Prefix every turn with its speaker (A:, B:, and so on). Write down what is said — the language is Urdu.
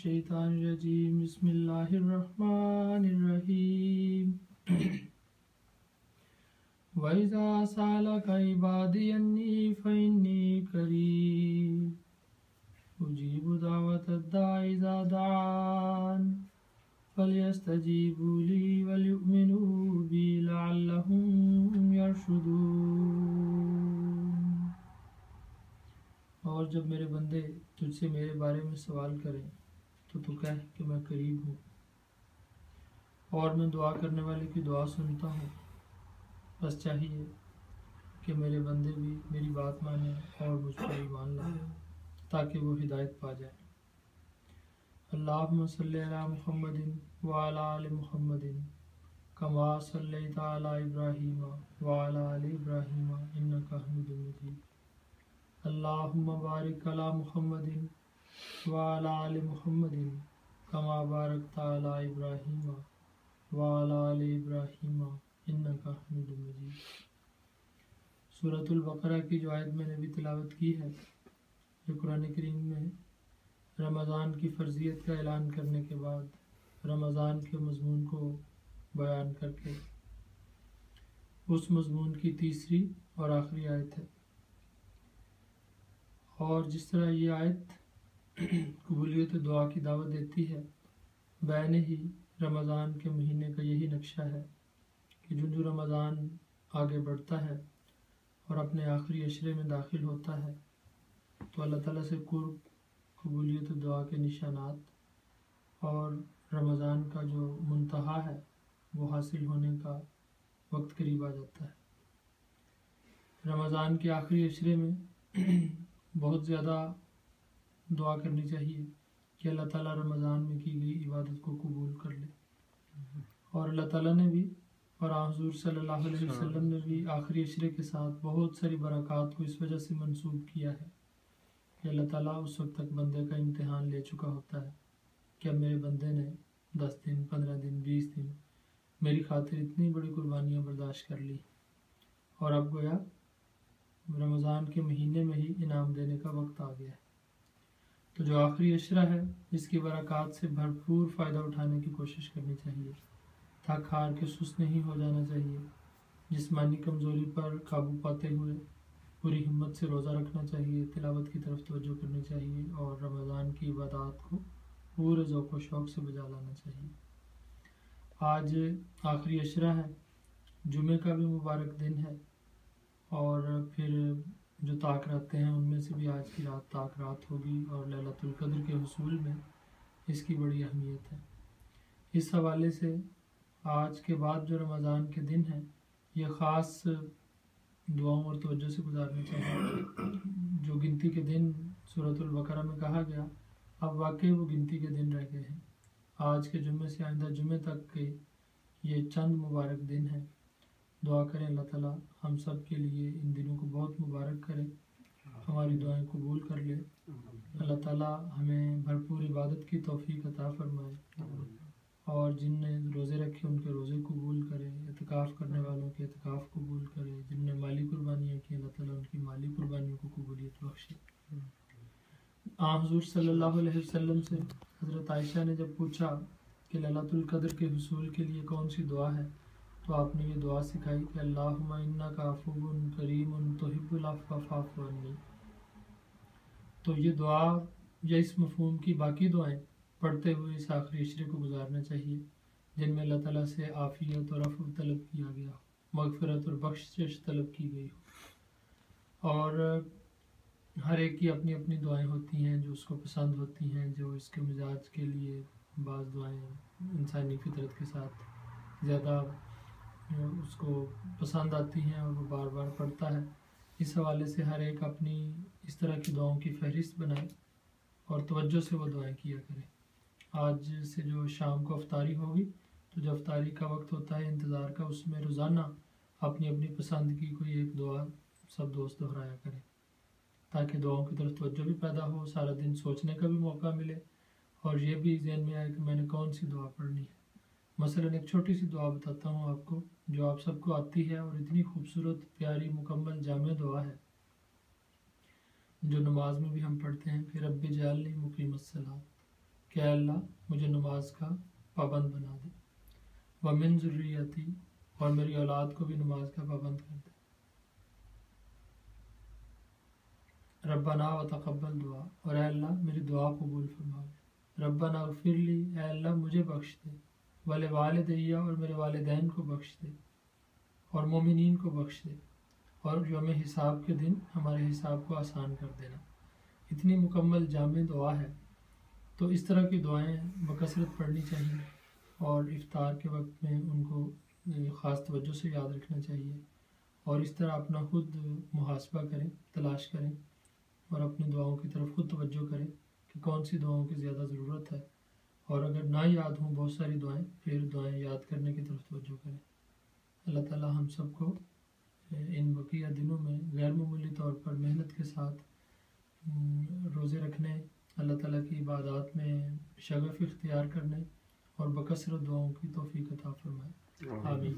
A: الشیطان الرجیم بسم اللہ الرحمن الرحیم وَإِذَا سَأَلَكَ عِبَادِي أَنِّي فَإِنِّي قَرِيبٌ أُجِيبُ دَعْوَةَ الدَّاعِ إِذَا دَعَانِ فَلْيَسْتَجِيبُوا لِي وَلْيُؤْمِنُوا بِي لَعَلَّهُمْ يَرْشُدُونَ۔ اور جب میرے بندے تجھ سے میرے بارے میں سوال کریں تو کہہ کہ میں قریب ہوں اور میں دعا کرنے والے کی دعا سنتا ہوں۔ بس چاہیے کہ میرے بندے بھی میری بات مانیں اور مجھ پر ایمان لائیں تاکہ وہ ہدایت پا جائیں۔ اللہم صلی علی محمد وعلی آل محمد کما صلیت علی ابراہیم وعلی آل ابراہیم انک حمید مجید۔ اللہم بارک علی محمد وعلی آل محمد کما بارکت علی ابراہیم وعلی آل ابراہیم انک حمید مجید۔ سورۃ البقرہ کی جو آیت میں نے بھی تلاوت کی ہے یہ قرآن کریم میں رمضان کی فرضیت کا اعلان کرنے کے بعد رمضان کے مضمون کو بیان کر کے اس مضمون کی تیسری اور آخری آیت ہے۔ اور جس طرح یہ آیت قبولیت دعا کی دعوت دیتی ہے، بعین ہی رمضان کے مہینے کا یہی نقشہ ہے کہ جو رمضان آگے بڑھتا ہے اور اپنے آخری عشرے میں داخل ہوتا ہے تو اللہ تعالیٰ سے قرب، قبولیت دعا کے نشانات اور رمضان کا جو منتہا ہے وہ حاصل ہونے کا وقت قریب آ جاتا ہے۔ رمضان کے آخری عشرے میں بہت زیادہ دعا کرنی چاہیے کہ اللہ تعالیٰ رمضان میں کی گئی عبادت کو قبول کر لے، اور اللہ تعالیٰ نے بھی اور حضور صلی اللہ علیہ وسلم نے بھی آخری عشرے کے ساتھ بہت ساری برکات کو اس وجہ سے منسوب کیا ہے کہ اللہ تعالیٰ اس وقت تک بندے کا امتحان لے چکا ہوتا ہے کہ اب میرے بندے نے 10 دن 15 دن 20 دن میری خاطر اتنی بڑی قربانیاں برداشت کر لی، اور اب گویا رمضان کے مہینے میں ہی انعام دینے کا وقت آ گیا ہے۔ تو جو آخری عشرہ ہے اس کی برکات سے بھرپور فائدہ اٹھانے کی کوشش کرنی چاہیے، تھک ہار کے سست نہیں ہو جانا چاہیے، جسمانی کمزوری پر قابو پاتے ہوئے پوری ہمت سے روزہ رکھنا چاہیے، تلاوت کی طرف توجہ کرنی چاہیے اور رمضان کی عبادات کو پورے ذوق و شوق سے بجا لانا چاہیے۔ آج آخری عشرہ ہے، جمعے کا بھی مبارک دن ہے، اور پھر جو طاق راتیں ہیں ان میں سے بھی آج کی رات طاق رات ہوگی، اور لیلۃ القدر کے حصول میں اس کی بڑی اہمیت ہے۔ اس حوالے سے آج کے بعد جو رمضان کے دن ہیں یہ خاص دعاؤں اور توجہ سے گزارنے چاہیے۔ جو گنتی کے دن سورۃ البقرہ میں کہا گیا اب واقعی وہ گنتی کے دن رہ گئے ہیں۔ آج کے جمعے سے آئندہ جمعے تک کے یہ چند مبارک دن ہیں۔ دعا کریں اللہ تعالیٰ ہم سب کے لیے ان دنوں کو بہت مبارک کرے، ہماری دعائیں قبول کر لے، اللہ تعالیٰ ہمیں بھرپور عبادت کی توفیق عطا فرمائے، اور جن نے روزے رکھے ان کے روزے قبول کرے، اعتکاف کرنے والوں کے اعتکاف قبول کرے، جن نے مالی قربانیاں کی اللہ تعالیٰ ان کی مالی قربانیوں کو قبولیت بخشے۔ حضور صلی اللہ علیہ وسلم سے حضرت عائشہ نے جب پوچھا کہ لیلۃ القدر کے حصول کے لیے کون سی دعا ہے تو آپ نے یہ دعا سکھائی کہ اللہم انک عفو کریم تحب العفو فاعف عنی۔ تو یہ دعا یا اس مفہوم کی باقی دعائیں پڑھتے ہوئے اس آخری عشرے کو گزارنا چاہیے جن میں اللہ تعالیٰ سے عافیت اور عفو طلب کیا گیا ہو، مغفرت اور بخشش طلب کی گئی ہو، اور ہر ایک کی اپنی اپنی دعائیں ہوتی ہیں جو اس کو پسند ہوتی ہیں، جو اس کے مزاج کے لیے بعض دعائیں انسانی فطرت کے ساتھ زیادہ اس کو پسند آتی ہیں اور وہ بار بار پڑھتا ہے۔ اس حوالے سے ہر ایک اپنی اس طرح کی دعاؤں کی فہرست بنائے اور توجہ سے وہ دعائیں کیا کرے۔ آج سے جو شام کو افطاری ہوگی تو جو افطاری کا وقت ہوتا ہے انتظار کا، اس میں روزانہ اپنی اپنی پسند کی کوئی ایک دعا سب دوست دہرایا کریں تاکہ دعاؤں کی طرف توجہ بھی پیدا ہو، سارا دن سوچنے کا بھی موقع ملے اور یہ بھی ذہن میں آئے کہ میں نے کون سی دعا پڑھنی ہے۔ مثلا ایک چھوٹی سی دعا بتاتا ہوں آپ کو جو آپ سب کو آتی ہے اور اتنی خوبصورت پیاری مکمل جامع دعا ہے جو نماز میں بھی ہم پڑھتے ہیں کہ رب اجعلنی مقیم الصلاۃ، کہ اے اللہ مجھے نماز کا پابند بنا دے، ومن ذریتی، اور میری اولاد کو بھی نماز کا پابند کر دے۔ ربنا وتقبل دعا، اور اے اللہ میری دعا قبول فرما لے۔ ربنا اغفر لی، اے اللہ مجھے بخش دے، ولوالدیہ، اور میرے والدین کو بخش دے، اور مومنین کو بخش دے، اور یوم حساب کے دن ہمارے حساب کو آسان کر دینا۔ اتنی مکمل جامع دعا ہے، تو اس طرح کی دعائیں بکثرت پڑھنی چاہیے، اور افطار کے وقت میں ان کو خاص توجہ سے یاد رکھنا چاہیے، اور اس طرح اپنا خود محاسبہ کریں، تلاش کریں، اور اپنی دعاؤں کی طرف خود توجہ کریں کہ کون سی دعاؤں کی زیادہ ضرورت ہے، اور اگر نہ یاد ہوں بہت ساری دعائیں، پھر دعائیں یاد کرنے کی طرف توجہ کریں۔ اللہ تعالی ہم سب کو ان بقیہ دنوں میں غیر معمولی طور پر محنت کے ساتھ روزے رکھنے، اللہ تعالیٰ کی عبادات میں شغف اختیار کرنے اور بکثرت دعاؤں کی توفیق عطا فرمائے، آمین۔